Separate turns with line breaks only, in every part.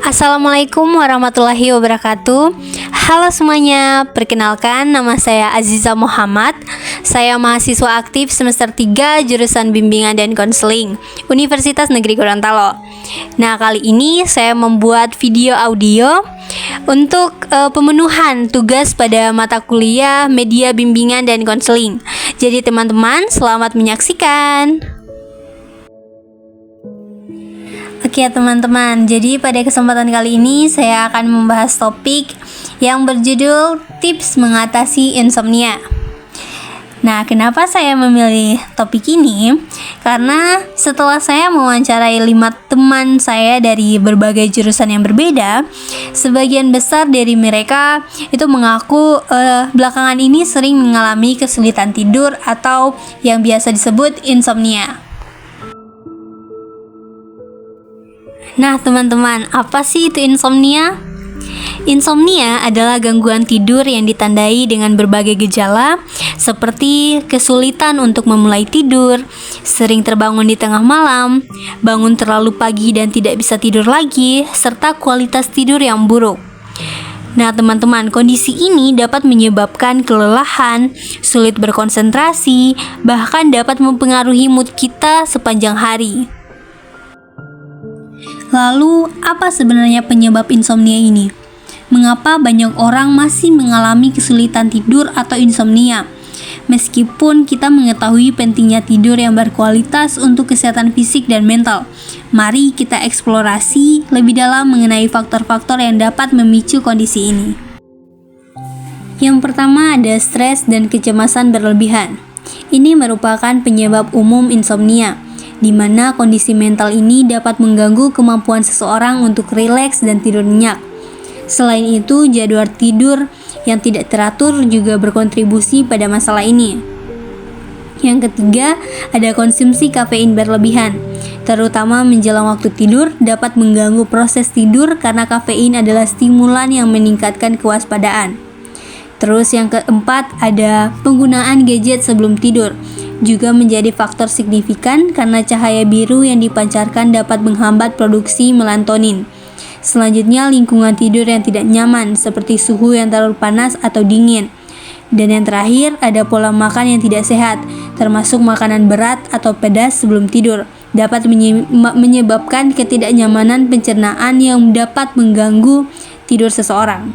Assalamualaikum warahmatullahi wabarakatuh. Halo semuanya, perkenalkan nama saya Aziza Muhammad. Saya mahasiswa aktif semester 3 jurusan Bimbingan dan Konseling Universitas Negeri Gorontalo. Nah, kali ini saya membuat video audio untuk pemenuhan tugas pada mata kuliah Media Bimbingan dan Konseling. Jadi teman-teman, selamat menyaksikan. Oke teman-teman, jadi pada kesempatan kali ini saya akan membahas topik yang berjudul tips mengatasi insomnia. Nah, kenapa saya memilih topik ini? Karena setelah saya mewawancarai 5 teman saya dari berbagai jurusan yang berbeda, sebagian besar dari mereka itu mengaku belakangan ini sering mengalami kesulitan tidur atau yang biasa disebut insomnia. Nah teman-teman, apa sih itu insomnia? Insomnia adalah gangguan tidur yang ditandai dengan berbagai gejala seperti kesulitan untuk memulai tidur, sering terbangun di tengah malam, bangun terlalu pagi dan tidak bisa tidur lagi, serta kualitas tidur yang buruk. Nah teman-teman, kondisi ini dapat menyebabkan kelelahan, sulit berkonsentrasi, bahkan dapat mempengaruhi mood kita sepanjang hari. Lalu, apa sebenarnya penyebab insomnia ini? Mengapa banyak orang masih mengalami kesulitan tidur atau insomnia? Meskipun kita mengetahui pentingnya tidur yang berkualitas untuk kesehatan fisik dan mental, mari kita eksplorasi lebih dalam mengenai faktor-faktor yang dapat memicu kondisi ini. Yang pertama ada stres dan kecemasan berlebihan. Ini merupakan penyebab umum insomnia, di mana kondisi mental ini dapat mengganggu kemampuan seseorang untuk rileks dan tidur nyenyak. Selain itu, jadwal tidur yang tidak teratur juga berkontribusi pada masalah ini. Yang ketiga, ada konsumsi kafein berlebihan, terutama menjelang waktu tidur dapat mengganggu proses tidur karena kafein adalah stimulan yang meningkatkan kewaspadaan. Terus yang keempat, ada penggunaan gadget sebelum tidur. Juga menjadi faktor signifikan karena cahaya biru yang dipancarkan dapat menghambat produksi melatonin. Selanjutnya, lingkungan tidur yang tidak nyaman seperti suhu yang terlalu panas atau dingin. Dan yang terakhir, ada pola makan yang tidak sehat, termasuk makanan berat atau pedas sebelum tidur, dapat menyebabkan ketidaknyamanan pencernaan yang dapat mengganggu tidur seseorang.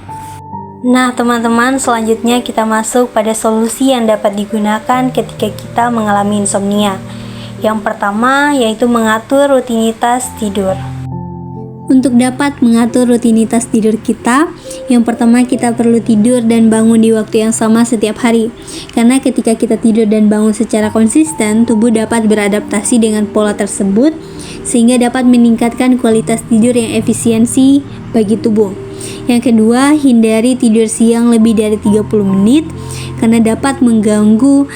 Nah teman-teman, selanjutnya kita masuk pada solusi yang dapat digunakan ketika kita mengalami insomnia. Yang pertama yaitu mengatur rutinitas tidur. Untuk dapat mengatur rutinitas tidur kita, yang pertama kita perlu tidur dan bangun di waktu yang sama setiap hari. Karena ketika kita tidur dan bangun secara konsisten, tubuh dapat beradaptasi dengan pola tersebut sehingga dapat meningkatkan kualitas tidur yang efisiensi bagi tubuh. Yang kedua, hindari tidur siang lebih dari 30 menit karena dapat mengganggu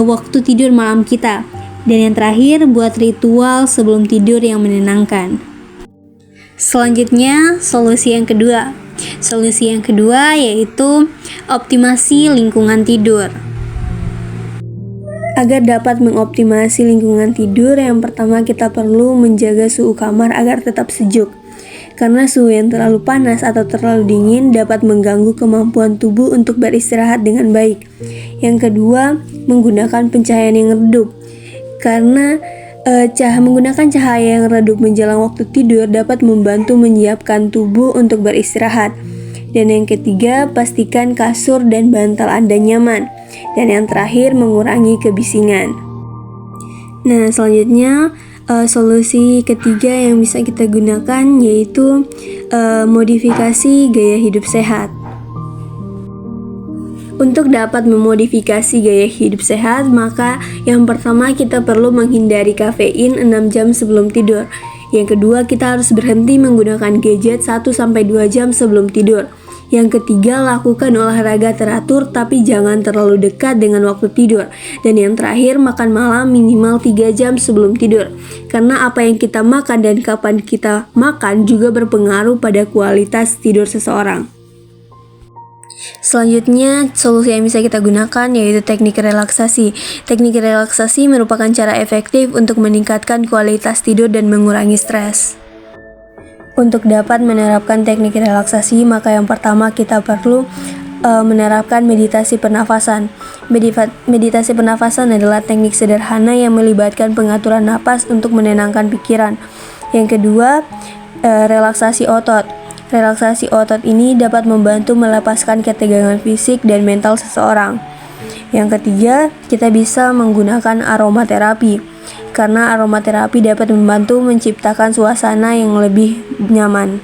waktu tidur malam kita. Dan yang terakhir, buat ritual sebelum tidur yang menenangkan. Selanjutnya, solusi yang kedua. Solusi yang kedua yaitu optimasi lingkungan tidur. Agar dapat mengoptimasi lingkungan tidur, yang pertama kita perlu menjaga suhu kamar agar tetap sejuk. Karena suhu yang terlalu panas atau terlalu dingin dapat mengganggu kemampuan tubuh untuk beristirahat dengan baik. Yang kedua, menggunakan pencahayaan yang redup. Karena menggunakan cahaya yang redup menjelang waktu tidur dapat membantu menyiapkan tubuh untuk beristirahat. Dan yang ketiga, pastikan kasur dan bantal Anda nyaman. Dan yang terakhir, mengurangi kebisingan. Nah, selanjutnya solusi ketiga yang bisa kita gunakan yaitu modifikasi gaya hidup sehat. Untuk dapat memodifikasi gaya hidup sehat, maka yang pertama kita perlu menghindari kafein 6 jam sebelum tidur. Yang kedua, kita harus berhenti menggunakan gadget 1-2 jam sebelum tidur. Yang ketiga, lakukan olahraga teratur tapi jangan terlalu dekat dengan waktu tidur. Dan yang terakhir, makan malam minimal 3 jam sebelum tidur. Karena apa yang kita makan dan kapan kita makan juga berpengaruh pada kualitas tidur seseorang. Selanjutnya, solusi yang bisa kita gunakan yaitu teknik relaksasi. Teknik relaksasi merupakan cara efektif untuk meningkatkan kualitas tidur dan mengurangi stres. Untuk dapat menerapkan teknik relaksasi, maka yang pertama kita perlu menerapkan meditasi pernafasan. Meditasi pernafasan adalah teknik sederhana yang melibatkan pengaturan napas untuk menenangkan pikiran. Yang kedua, relaksasi otot. Relaksasi otot ini dapat membantu melepaskan ketegangan fisik dan mental seseorang. Yang ketiga, kita bisa menggunakan aromaterapi, karena aromaterapi dapat membantu menciptakan suasana yang lebih nyaman.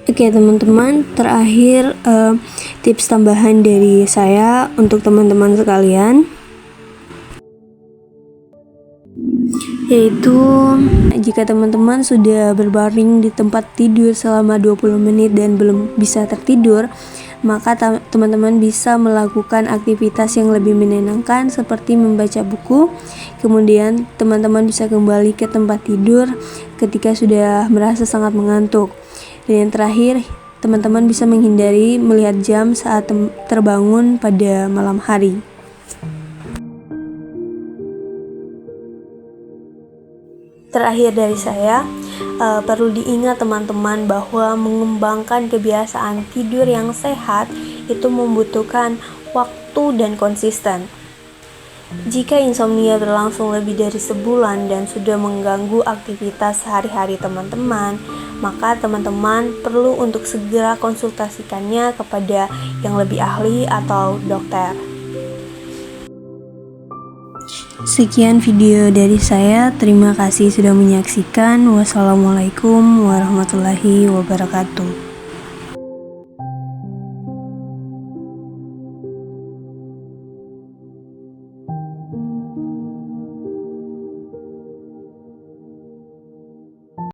Oke teman-teman, terakhir tips tambahan dari saya untuk teman-teman sekalian, yaitu jika teman-teman sudah berbaring di tempat tidur selama 20 menit dan belum bisa tertidur, maka teman-teman bisa melakukan aktivitas yang lebih menenangkan seperti membaca buku. Kemudian teman-teman bisa kembali ke tempat tidur ketika sudah merasa sangat mengantuk. Dan yang terakhir, teman-teman bisa menghindari melihat jam saat terbangun pada malam hari. Terakhir dari saya, perlu diingat teman-teman bahwa mengembangkan kebiasaan tidur yang sehat itu membutuhkan waktu dan konsisten. Jika insomnia berlangsung lebih dari sebulan dan sudah mengganggu aktivitas sehari-hari teman-teman, maka teman-teman perlu untuk segera konsultasikannya kepada yang lebih ahli atau dokter. Sekian video dari saya, terima kasih sudah menyaksikan. Wassalamualaikum warahmatullahi wabarakatuh.